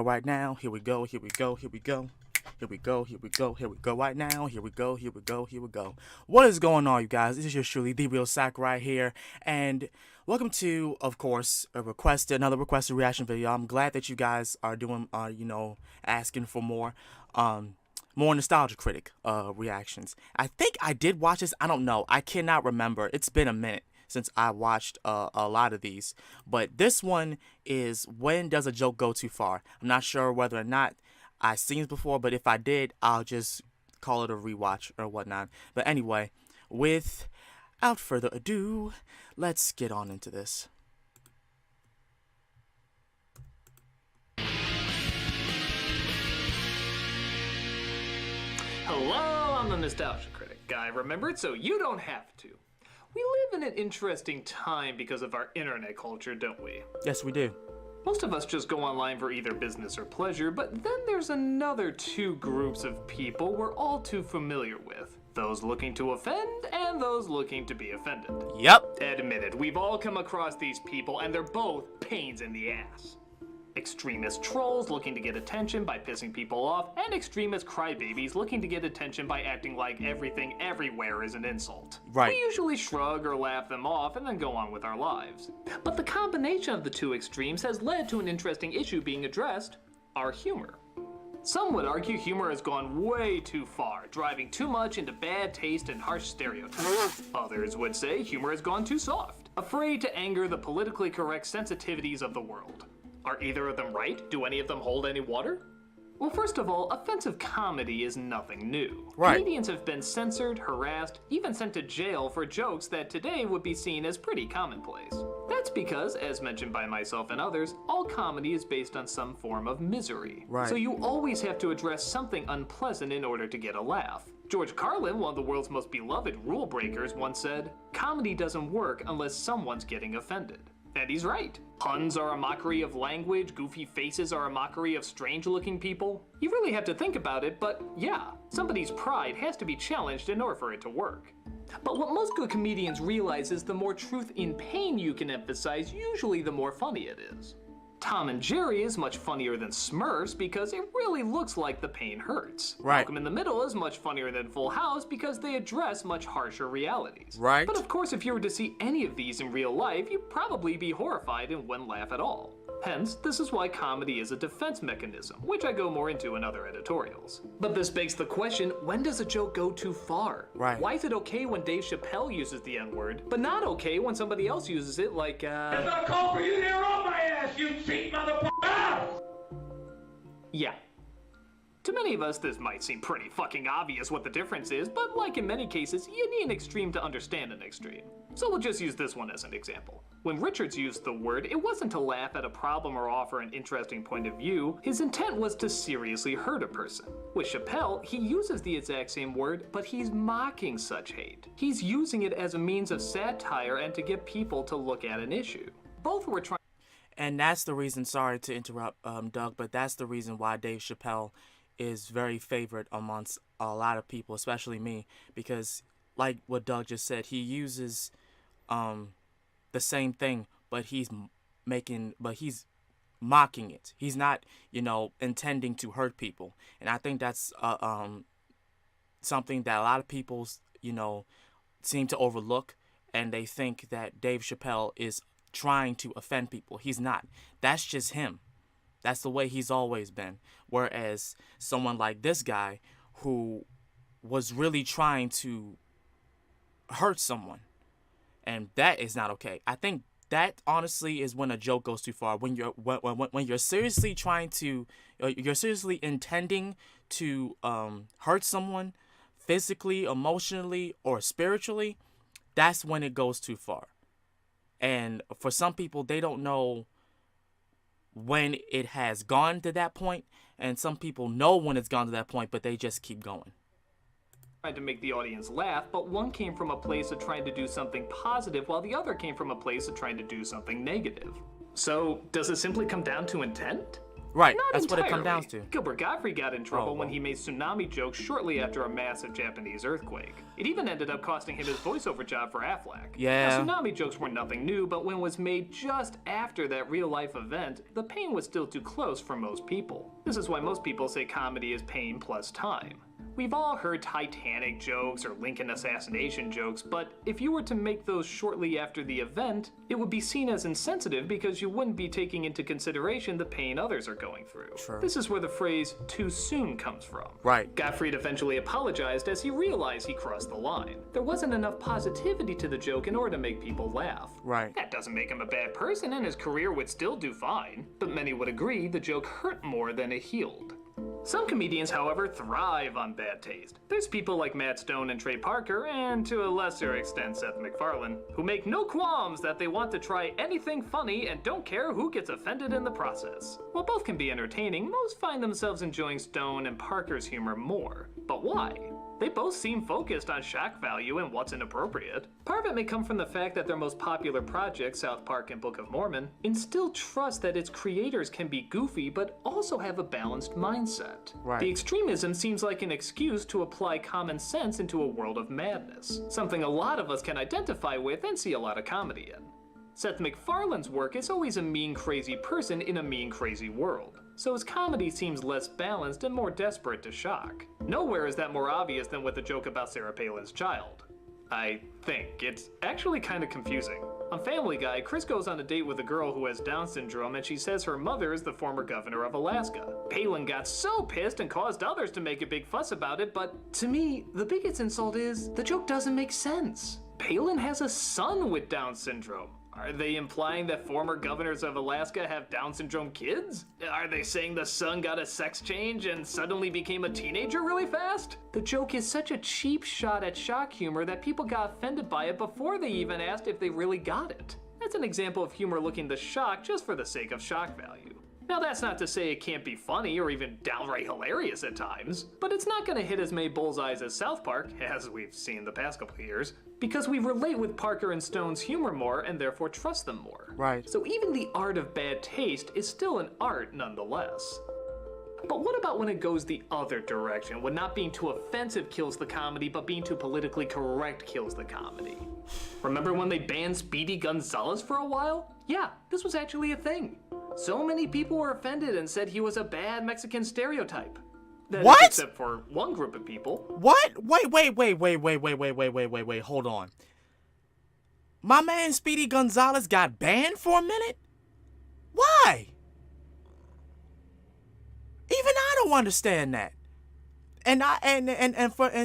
right now. Here we go. Here we go. Here we go. Here we go. Here we go. Here we go right now. Here we go. Here we go. Here we go. What is going on, you guys? This is yours truly, the Ryo Sakurai here, and welcome to, of course, another requested reaction video. I'm glad that you guys are doing, asking for more nostalgia critic reactions. I think I did watch this. I don't know. I cannot remember. It's been a minute since I watched a lot of these. But this one is When Does a Joke Go Too Far? I'm not sure whether or not I've seen this before, but if I did, I'll just call it a rewatch or whatnot. But anyway, without further ado, let's get on into this. Hello, I'm the Nostalgia Critic guy, remembered so you don't have to. We live in an interesting time because of our internet culture, don't we? Yes, we do. Most of us just go online for either business or pleasure, but then there's another two groups of people we're all too familiar with. Those looking to offend and those looking to be offended. Yep. Admit it, we've all come across these people and they're both pains in the ass. Extremist trolls looking to get attention by pissing people off, and extremist crybabies looking to get attention by acting like everything everywhere is an insult. Right. We usually shrug or laugh them off and then go on with our lives. But the combination of the two extremes has led to an interesting issue being addressed: our humor. Some would argue humor has gone way too far, driving too much into bad taste and harsh stereotypes. Others would say humor has gone too soft, afraid to anger the politically correct sensitivities of the world. Are either of them right? Do any of them hold any water? Well, first of all, offensive comedy is nothing new. Right. Comedians have been censored, harassed, even sent to jail for jokes that today would be seen as pretty commonplace. That's because, as mentioned by myself and others, all comedy is based on some form of misery. Right. So you always have to address something unpleasant in order to get a laugh. George Carlin, one of the world's most beloved rule breakers, once said, "Comedy doesn't work unless someone's getting offended." And he's right. Puns are a mockery of language, goofy faces are a mockery of strange-looking people. You really have to think about it, but yeah, somebody's pride has to be challenged in order for it to work. But what most good comedians realize is the more truth in pain you can emphasize, usually the more funny it is. Tom and Jerry is much funnier than Smurfs because it really looks like the pain hurts. Right. Malcolm in the Middle is much funnier than Full House because they address much harsher realities. Right. But of course, if you were to see any of these in real life, you'd probably be horrified and wouldn't laugh at all. Hence, this is why comedy is a defense mechanism, which I go more into in other editorials. But this begs the question, when does a joke go too far? Right. Why is it okay when Dave Chappelle uses the N-word, but not okay when somebody else uses it like, It's not called for you to on my ass, you cheap motherfucker! Yeah. To many of us, this might seem pretty fucking obvious what the difference is, but like in many cases, you need an extreme to understand an extreme. So we'll just use this one as an example. When Richards used the word, it wasn't to laugh at a problem or offer an interesting point of view. His intent was to seriously hurt a person. With Chappelle, he uses the exact same word, but he's mocking such hate. He's using it as a means of satire and to get people to look at an issue. Both were trying. And that's the reason, sorry to interrupt, Doug, but that's the reason why Dave Chappelle is very favored amongst a lot of people, especially me, because like what Doug just said, he uses the same thing, but he's mocking it. He's not, intending to hurt people. And I think that's something that a lot of people, seem to overlook, and they think that Dave Chappelle is trying to offend people. He's not. That's just him. That's the way he's always been. Whereas someone like this guy who was really trying to hurt someone, and that is not okay. I think that honestly is when a joke goes too far. When you're seriously trying to, you're seriously intending to hurt someone physically, emotionally, or spiritually, that's when it goes too far. And for some people, they don't know when it has gone to that point, and some people know when it's gone to that point, but they just keep going. Tried to make the audience laugh, but one came from a place of trying to do something positive, while the other came from a place of trying to do something negative. So, does it simply come down to intent? Right, Not that's entirely. what it comes down to. Gilbert Gottfried got in trouble Oh, when well. he made tsunami jokes shortly after a massive Japanese earthquake. It even ended up costing him his voiceover job for Aflac. Yeah. Now, tsunami jokes were nothing new, but when it was made just after that real-life event, the pain was still too close for most people. This is why most people say comedy is pain plus time. We've all heard Titanic jokes or Lincoln assassination jokes, but if you were to make those shortly after the event, it would be seen as insensitive because you wouldn't be taking into consideration the pain others are going through. True. This is where the phrase too soon comes from. Right. Gottfried eventually apologized as he realized he crossed the line. There wasn't enough positivity to the joke in order to make people laugh. Right. That doesn't make him a bad person, and his career would still do fine, but many would agree the joke hurt more than it healed. Some comedians, however, thrive on bad taste. There's people like Matt Stone and Trey Parker, and to a lesser extent Seth MacFarlane, who make no qualms that they want to try anything funny and don't care who gets offended in the process. While both can be entertaining, most find themselves enjoying Stone and Parker's humor more. But why? They both seem focused on shock value and what's inappropriate. Part of it may come from the fact that their most popular projects, South Park and Book of Mormon, instill trust that its creators can be goofy but also have a balanced mindset. Right. The extremism seems like an excuse to apply common sense into a world of madness, something a lot of us can identify with and see a lot of comedy in. Seth MacFarlane's work is always a mean, crazy person in a mean, crazy world, so his comedy seems less balanced and more desperate to shock. Nowhere is that more obvious than with a joke about Sarah Palin's child. I think. It's actually kind of confusing. On Family Guy, Chris goes on a date with a girl who has Down syndrome and she says her mother is the former governor of Alaska. Palin got so pissed and caused others to make a big fuss about it, but to me, the biggest insult is the joke doesn't make sense. Palin has a son with Down syndrome. Are they implying that former governors of Alaska have Down syndrome kids? Are they saying the son got a sex change and suddenly became a teenager really fast? The joke is such a cheap shot at shock humor that people got offended by it before they even asked if they really got it. That's an example of humor looking to shock just for the sake of shock value. Now that's not to say it can't be funny or even downright hilarious at times, but it's not going to hit as many bullseyes as South Park, as we've seen the past couple of years, because we relate with Parker and Stone's humor more and therefore trust them more. Right. So even the art of bad taste is still an art nonetheless. But what about when it goes the other direction, when not being too offensive kills the comedy, but being too politically correct kills the comedy? Remember when they banned Speedy Gonzalez for a while? Yeah, this was actually a thing. So many people were offended and said he was a bad Mexican stereotype. That is, What? except for one group of people. What? Wait, hold on. My man Speedy Gonzalez got banned for a minute? Why? Even I don't understand that. And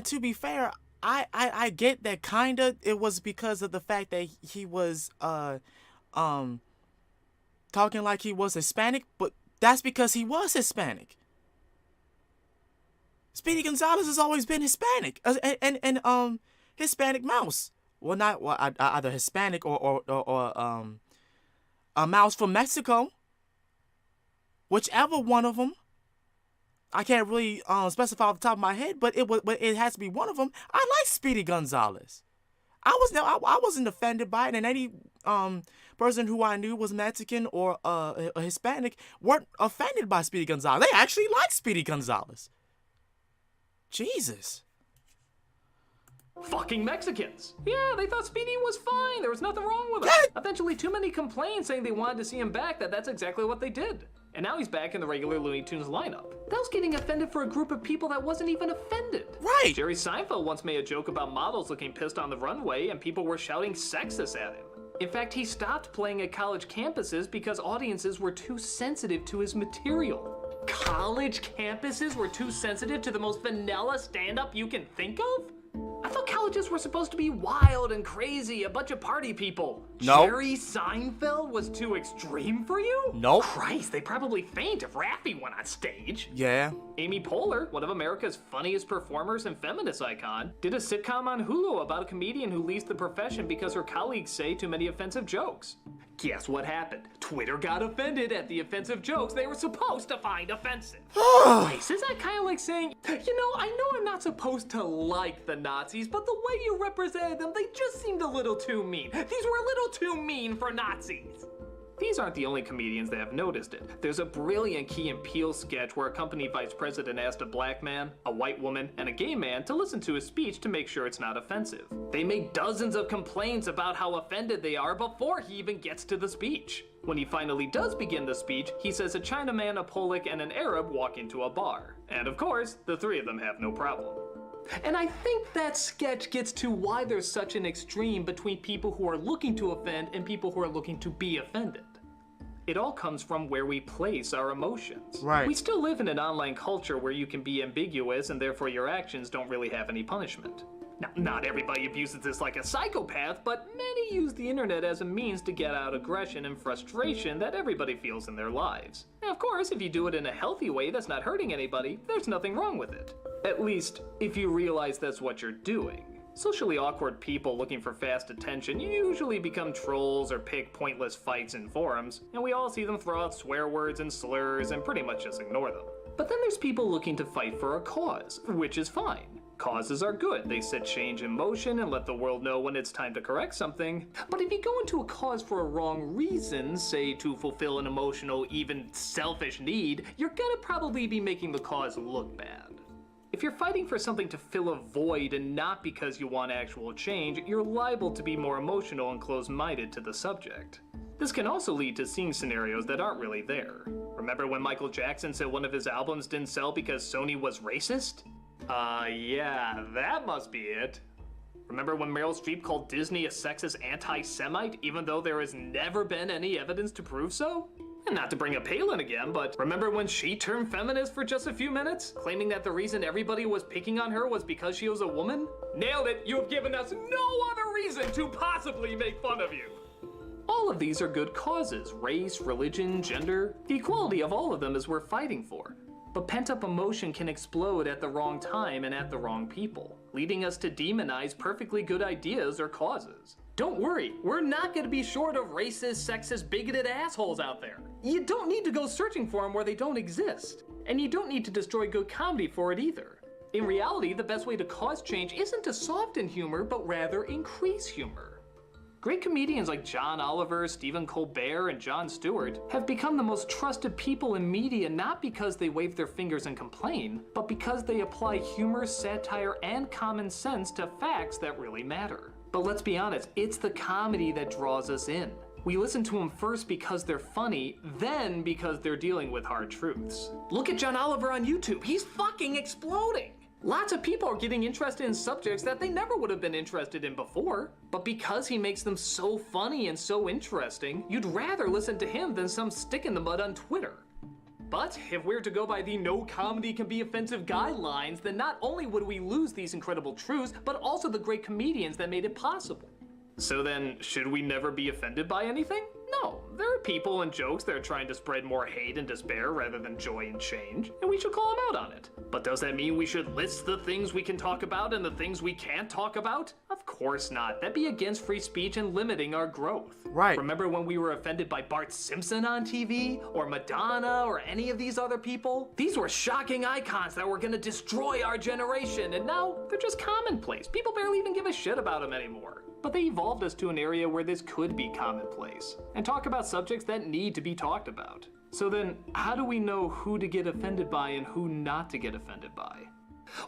to be fair, I get that kinda it was because of the fact that he was talking like he was Hispanic, but that's because he was Hispanic. Speedy Gonzalez has always been Hispanic, and Hispanic mouse. Either Hispanic or a mouse from Mexico. Whichever one of them. I can't really specify off the top of my head, but it has to be one of them. I like Speedy Gonzalez. I wasn't offended by it, and any person who I knew was Mexican or a Hispanic weren't offended by Speedy Gonzalez. They actually like Speedy Gonzalez. Jesus. Fucking Mexicans. Yeah, they thought Speedy was fine. There was nothing wrong with him. Yeah. Eventually, too many complained saying they wanted to see him back, that's exactly what they did. And now he's back in the regular Looney Tunes lineup. That was getting offended for a group of people that wasn't even offended. Right. Jerry Seinfeld once made a joke about models looking pissed on the runway and people were shouting sexist at him. In fact, he stopped playing at college campuses because audiences were too sensitive to his material. College campuses were too sensitive to the most vanilla stand-up you can think of? I thought colleges were supposed to be wild and crazy, a bunch of party people. No. Jerry Seinfeld was too extreme for you? Nope. Christ, they probably faint if Raffi went on stage. Yeah. Amy Poehler, one of America's funniest performers and feminist icon, did a sitcom on Hulu about a comedian who leaves the profession because her colleagues say too many offensive jokes. Guess what happened? Twitter got offended at the offensive jokes they were supposed to find offensive. Nice. Is that kind of like saying, you know, I know I'm not supposed to like the Nazis, but the way you represented them, they just seemed a little too mean. These were a little too mean for Nazis. These aren't the only comedians that have noticed it. There's a brilliant Key and Peele sketch where a company vice president asked a black man, a white woman, and a gay man to listen to his speech to make sure it's not offensive. They make dozens of complaints about how offended they are before he even gets to the speech. When he finally does begin the speech, he says a Chinaman, a Polak, and an Arab walk into a bar. And of course, the three of them have no problem. And I think that sketch gets to why there's such an extreme between people who are looking to offend and people who are looking to be offended. It all comes from where we place our emotions. Right. We still live in an online culture where you can be ambiguous and therefore your actions don't really have any punishment. Now, not everybody abuses this like a psychopath, but many use the internet as a means to get out aggression and frustration that everybody feels in their lives. Now, of course, if you do it in a healthy way that's not hurting anybody, there's nothing wrong with it. At least, if you realize that's what you're doing. Socially awkward people looking for fast attention usually become trolls or pick pointless fights in forums, and we all see them throw out swear words and slurs and pretty much just ignore them. But then there's people looking to fight for a cause, which is fine. Causes are good. They set change in motion and let the world know when it's time to correct something. But if you go into a cause for a wrong reason, say to fulfill an emotional, even selfish need, you're gonna probably be making the cause look bad. If you're fighting for something to fill a void and not because you want actual change, you're liable to be more emotional and closed-minded to the subject. This can also lead to seeing scenarios that aren't really there. Remember when Michael Jackson said one of his albums didn't sell because Sony was racist? Yeah, that must be it. Remember when Meryl Streep called Disney a sexist anti-Semite, even though there has never been any evidence to prove so? And not to bring up Palin again, but remember when she turned feminist for just a few minutes, claiming that the reason everybody was picking on her was because she was a woman? Nailed it! You've given us no other reason to possibly make fun of you! All of these are good causes: race, religion, gender. The equality of all of them is worth fighting for. But pent-up emotion can explode at the wrong time and at the wrong people, leading us to demonize perfectly good ideas or causes. Don't worry, we're not going to be short of racist, sexist, bigoted assholes out there. You don't need to go searching for them where they don't exist. And you don't need to destroy good comedy for it either. In reality, the best way to cause change isn't to soften humor, but rather increase humor. Great comedians like John Oliver, Stephen Colbert, and Jon Stewart have become the most trusted people in media not because they wave their fingers and complain, but because they apply humor, satire, and common sense to facts that really matter. But let's be honest, it's the comedy that draws us in. We listen to them first because they're funny, then because they're dealing with hard truths. Look at John Oliver on YouTube, he's fucking exploding! Lots of people are getting interested in subjects that they never would have been interested in before. But because he makes them so funny and so interesting, you'd rather listen to him than some stick in the mud on Twitter. But if we're to go by the no comedy can be offensive guidelines, then not only would we lose these incredible truths, but also the great comedians that made it possible. So then, should we never be offended by anything? No, there are people and jokes that are trying to spread more hate and despair rather than joy and change, and we should call them out on it. But does that mean we should list the things we can talk about and the things we can't talk about? Of course not. That'd be against free speech and limiting our growth. Right. Remember when we were offended by Bart Simpson on TV? Or Madonna? Or any of these other people? These were shocking icons that were gonna destroy our generation, and now they're just commonplace. People barely even give a shit about them anymore. But they evolved us to an area where this could be commonplace, and talk about subjects that need to be talked about. So then, how do we know who to get offended by and who not to get offended by?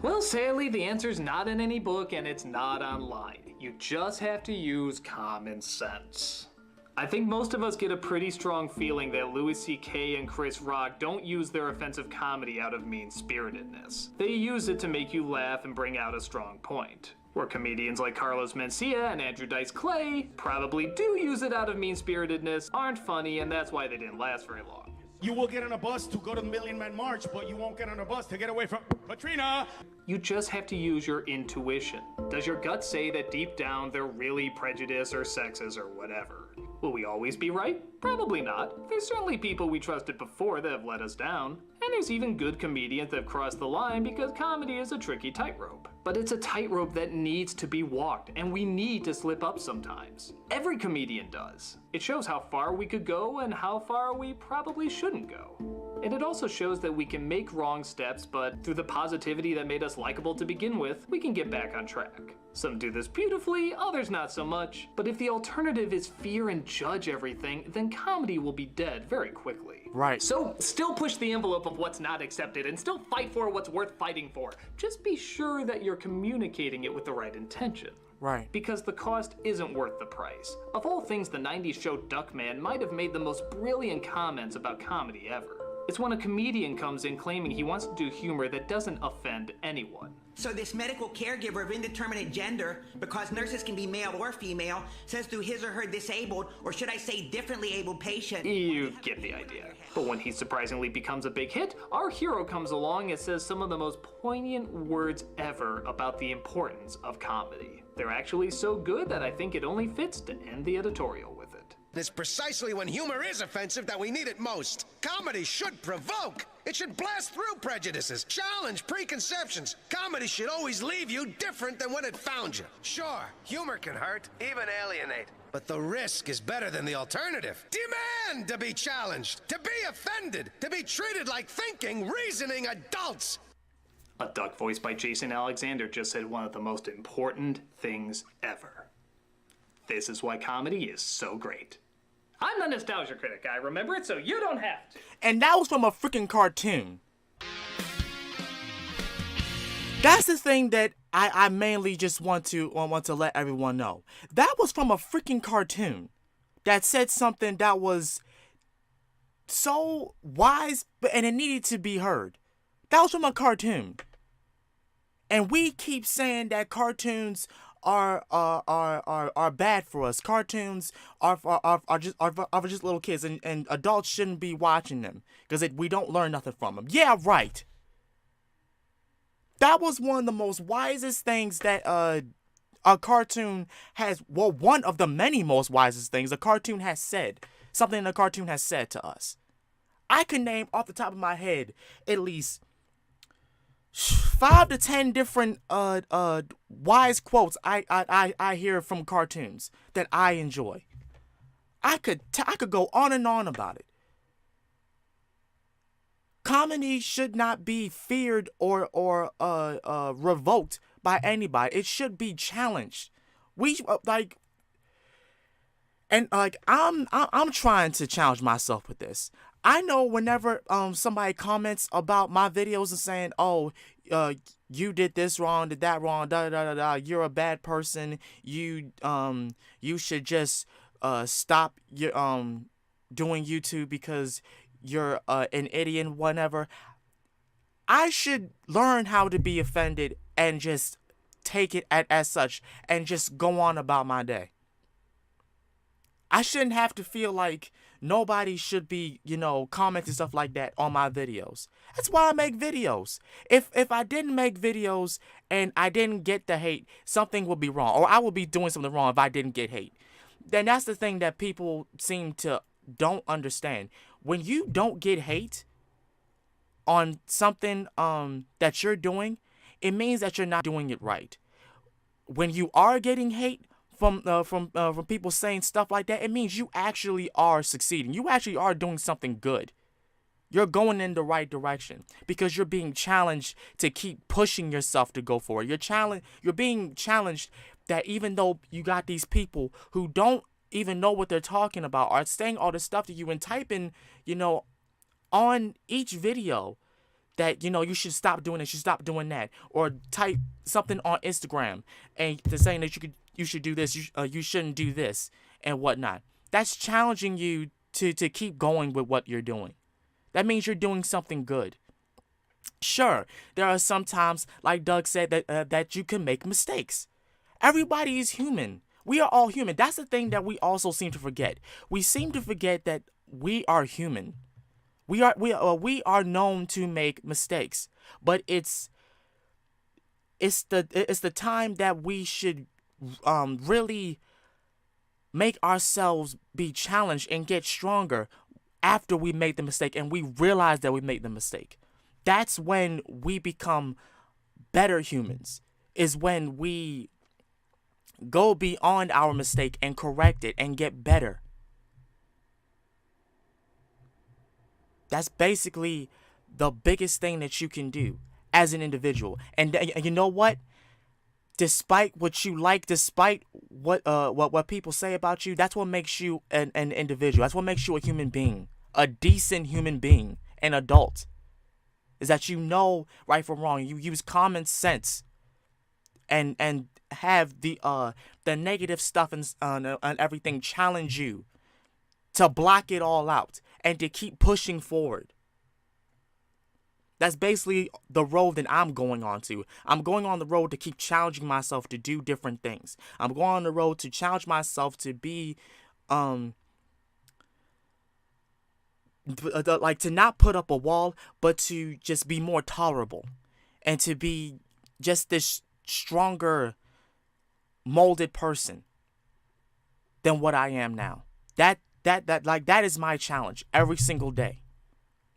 Well, sadly, the answer's not in any book and it's not online. You just have to use common sense. I think most of us get a pretty strong feeling that Louis C.K. and Chris Rock don't use their offensive comedy out of mean-spiritedness. They use it to make you laugh and bring out a strong point. Where comedians like Carlos Mencia and Andrew Dice Clay probably do use it out of mean-spiritedness, aren't funny, and that's why they didn't last very long. You will get on a bus to go to the Million Man March, but you won't get on a bus to get away from Katrina. You just have to use your intuition. Does your gut say that deep down they're really prejudiced or sexist or whatever? Will we always be right? Probably not. There's certainly people we trusted before that have let us down. And there's even good comedians that have crossed the line because comedy is a tricky tightrope. But it's a tightrope that needs to be walked, and we need to slip up sometimes. Every comedian does. It shows how far we could go and how far we probably shouldn't go. And it also shows that we can make wrong steps, but through the positivity that made us likable to begin with, we can get back on track. Some do this beautifully, others not so much. But if the alternative is fear and judge everything, then comedy will be dead very quickly. Right. So still push the envelope of what's not accepted and still fight for what's worth fighting for. Just be sure that you're communicating it with the right intention. Right. Because the cost isn't worth the price. Of all things, the 90s show Duckman might have made the most brilliant comments about comedy ever. It's when a comedian comes in claiming he wants to do humor that doesn't offend anyone. So this medical caregiver of indeterminate gender, because nurses can be male or female, says to his or her disabled, or should I say differently abled patient. You get the idea. But when he surprisingly becomes a big hit, our hero comes along and says some of the most poignant words ever about the importance of comedy. They're actually so good that I think it only fits to end the editorial with it. It's precisely when humor is offensive that we need it most. Comedy should provoke. It should blast through prejudices, challenge preconceptions. Comedy should always leave you different than when it found you. Sure, humor can hurt, even alienate. But the risk is better than the alternative. Demand to be challenged, to be offended, to be treated like thinking, reasoning adults. A duck voiced by Jason Alexander just said one of the most important things ever. This is why comedy is so great. I'm the nostalgia critic. I remember it, so you don't have to. And that was from a freaking cartoon. That's the thing that I mainly just want to let everyone know. That was from a freaking cartoon that said something that was so wise, and it needed to be heard. That was from a cartoon. And we keep saying that cartoons are bad for us. Cartoons are just little kids, and adults shouldn't be watching them because we don't learn nothing from them. Yeah, right. That was one of the most wisest things that a cartoon has. Well, one of the many most wisest things a cartoon has said. Something a cartoon has said to us. I can name off the top of my head at least 5 to 10 different wise quotes I hear from cartoons that I enjoy. I could go on and on about it. Comedy should not be feared or revoked by anybody. It should be challenged. I'm trying to challenge myself with this. I know whenever somebody comments about my videos and saying, "Oh, you did this wrong, did that wrong, da da da da, you're a bad person. You should just stop your doing YouTube because you're an idiot and whatever." I should learn how to be offended and just take it as such and just go on about my day. I shouldn't have to feel like nobody should be, commenting stuff like that on my videos. That's why I make videos. If I didn't make videos and I didn't get the hate, something would be wrong. Or I would be doing something wrong if I didn't get hate. Then that's the thing that people seem to don't understand. When you don't get hate on something that you're doing, it means that you're not doing it right. When you are getting hate from people saying stuff like that, it means you actually are succeeding. You actually are doing something good. You're going in the right direction because you're being challenged to keep pushing yourself to go forward. You're being challenged that even though you got these people who don't even know what they're talking about are saying all this stuff to you and typing, on each video that, you should stop doing this, you should stop doing that, or type something on Instagram and they're saying that you should do this, you shouldn't do this and whatnot. That's challenging you to keep going with what you're doing. That means you're doing something good. Sure, there are some times, like Doug said, that you can make mistakes. Everybody is human. We are all human. That's the thing that we also seem to forget. We seem to forget that we are human. We are known to make mistakes, but it's the time that we should really make ourselves be challenged and get stronger after we make the mistake and we realize that we made the mistake. That's when we become better humans, is when we go beyond our mistake and correct it and get better. That's basically the biggest thing that you can do as an individual. And you know what? Despite what you like, despite what people say about you, that's what makes you an individual. That's what makes you a human being, a decent human being, an adult. Is that you know right from wrong. You use common sense, and have the negative stuff and everything challenge you to block it all out and to keep pushing forward. That's basically the road that I'm going on to. I'm going on the road to keep challenging myself to do different things. I'm going on the road to challenge myself to be, like to not put up a wall, but to just be more tolerable, and to be just this stronger, molded person than what I am now. That is my challenge every single day.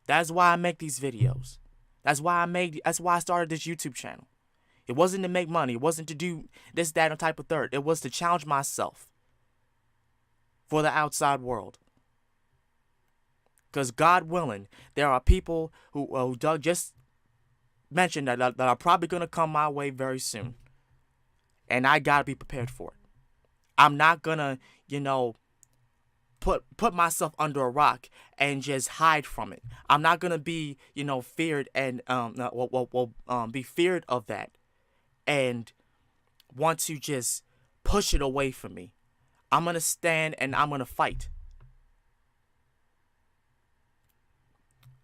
That's why I make these videos. That's why I started this YouTube channel. It wasn't to make money. It wasn't to do this, that, and type of third. It was to challenge myself for the outside world. Because God willing, there are people who Doug just mentioned that are probably going to come my way very soon. And I got to be prepared for it. I'm not going to, put myself under a rock and just hide from it. I'm not gonna be, feared and be feared of that and want to just push it away from me. I'm gonna stand and I'm gonna fight.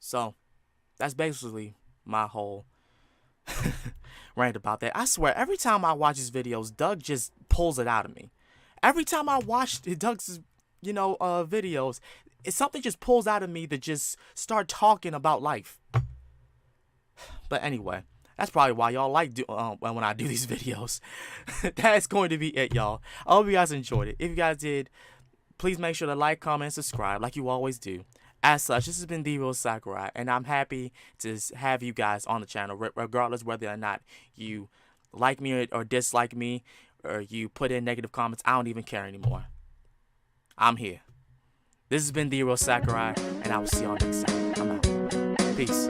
So that's basically my whole rant about that. I swear, every time I watch his videos, Doug just pulls it out of me. Every time I watch Doug's videos, something just pulls out of me to just start talking about life. But anyway, that's probably why y'all like when I do these videos. That's going to be it, y'all. I hope you guys enjoyed it. If you guys did, please make sure to like, comment, and subscribe like you always do. As such, this has been the Ryo Sakurai, and I'm happy to have you guys on the channel, regardless whether or not you like me or dislike me, or you put in negative comments. I don't even care anymore. I'm here. This has been the Ryo Sakurai, and I will see y'all next time. I'm out. Peace.